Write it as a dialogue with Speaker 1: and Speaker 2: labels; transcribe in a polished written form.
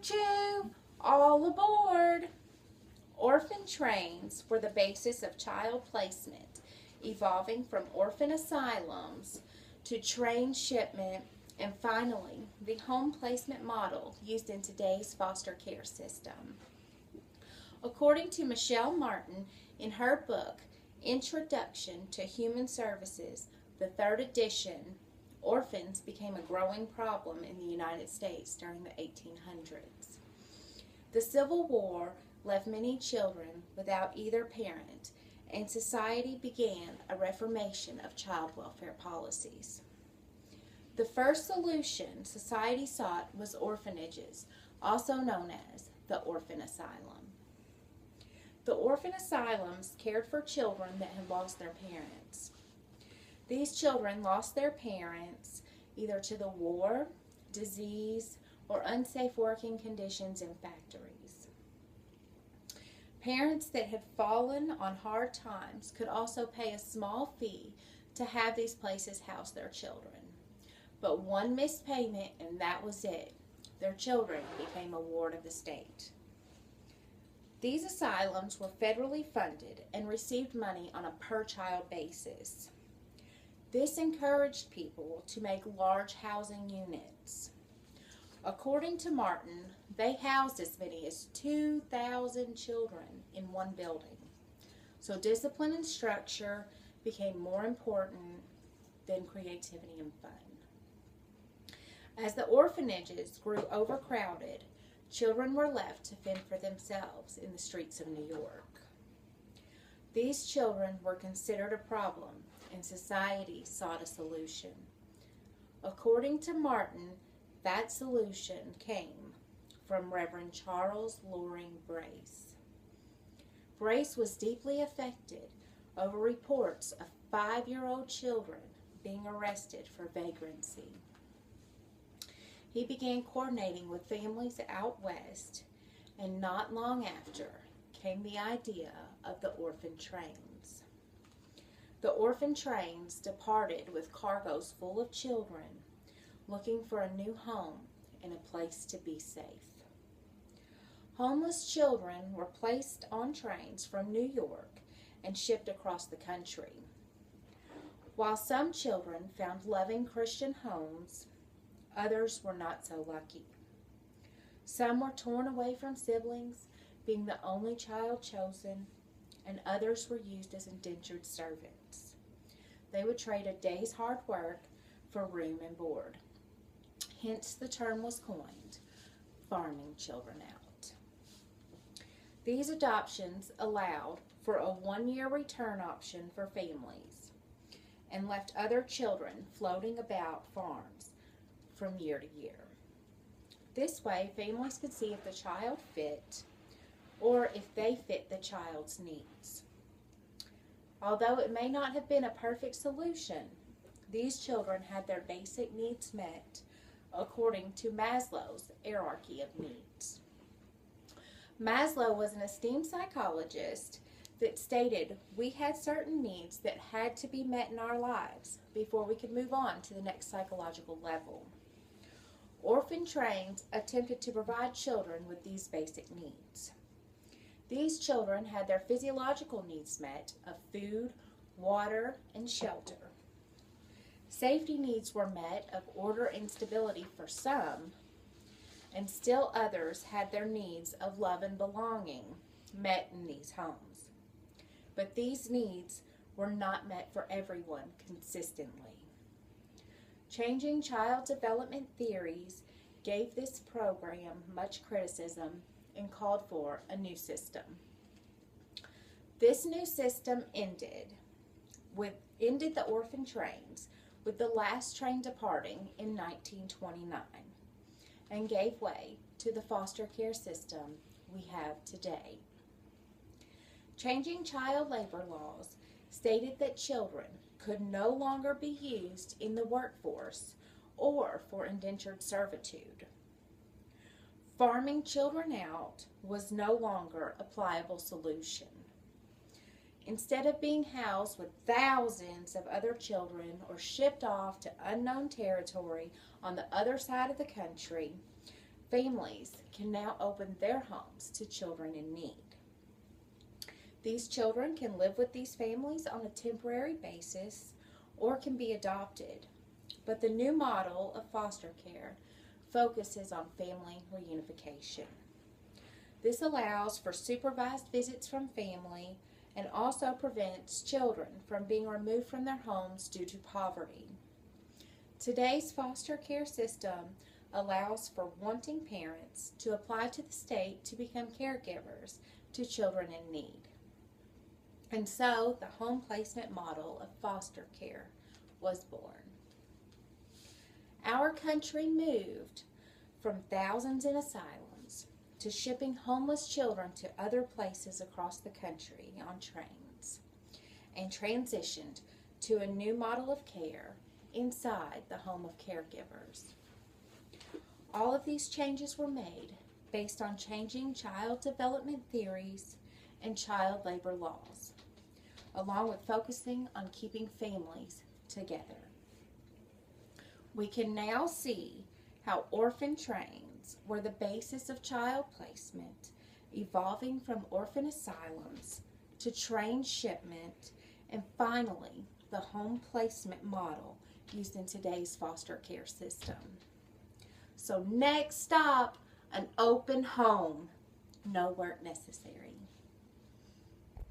Speaker 1: choo, all aboard! Orphan trains were the basis of child placement, evolving from orphan asylums to train shipment and finally the home placement model used in today's foster care system. According to Michelle Martin in her book, Introduction to Human Services, the third edition, orphans became a growing problem in the United States during the 1800s. The Civil War left many children without either parent, and society began a reformation of child welfare policies. The first solution society sought was orphanages, also known as the orphan asylum. The orphan asylums cared for children that had lost their parents. These children lost their parents either to the war, disease, or unsafe working conditions in factories. Parents that had fallen on hard times could also pay a small fee to have these places house their children. But one missed payment and that was it. Their children became a ward of the state. These asylums were federally funded and received money on a per-child basis. This encouraged people to make large housing units. According to Martin, they housed as many as 2,000 children in one building. So discipline and structure became more important than creativity and fun. As the orphanages grew overcrowded, children were left to fend for themselves in the streets of New York. These children were considered a problem, and society sought a solution. According to Martin, that solution came from Reverend Charles Loring Brace. Brace was deeply affected over reports of 5-year-old children being arrested for vagrancy. He began coordinating with families out west, and not long after came the idea of the orphan trains. The orphan trains departed with cargoes full of children looking for a new home and a place to be safe. Homeless children were placed on trains from New York and shipped across the country. While some children found loving Christian homes, others were not so lucky. Some were torn away from siblings, being the only child chosen, and others were used as indentured servants. They would trade a day's hard work for room and board. Hence the term was coined, farming children out. These adoptions allowed for a 1-year return option for families and left other children floating about farms from year to year. This way, families could see if the child fit or if they fit the child's needs. Although it may not have been a perfect solution, these children had their basic needs met according to Maslow's hierarchy of needs. Maslow was an esteemed psychologist that stated we had certain needs that had to be met in our lives before we could move on to the next psychological level. Orphan trains attempted to provide children with these basic needs. These children had their physiological needs met of food, water, and shelter. Safety needs were met of order and stability for some, and still others had their needs of love and belonging met in these homes. But these needs were not met for everyone consistently. Changing child development theories gave this program much criticism and called for a new system. This new system ended the orphan trains with the last train departing in 1929 and gave way to the foster care system we have today. Changing child labor laws stated that children could no longer be used in the workforce or for indentured servitude. Farming children out was no longer a pliable solution. Instead of being housed with thousands of other children or shipped off to unknown territory on the other side of the country, families can now open their homes to children in need. These children can live with these families on a temporary basis or can be adopted, but the new model of foster care focuses on family reunification. This allows for supervised visits from family and also prevents children from being removed from their homes due to poverty. Today's foster care system allows for wanting parents to apply to the state to become caregivers to children in need. And so the home placement model of foster care was born. Our country moved from thousands in asylums to shipping homeless children to other places across the country on trains, and transitioned to a new model of care inside the home of caregivers. All of these changes were made based on changing child development theories and child labor laws, along with focusing on keeping families together. We can now see how orphan trains were the basis of child placement, evolving from orphan asylums to train shipment, and finally the home placement model used in today's foster care system. So next stop, an open home, no work necessary.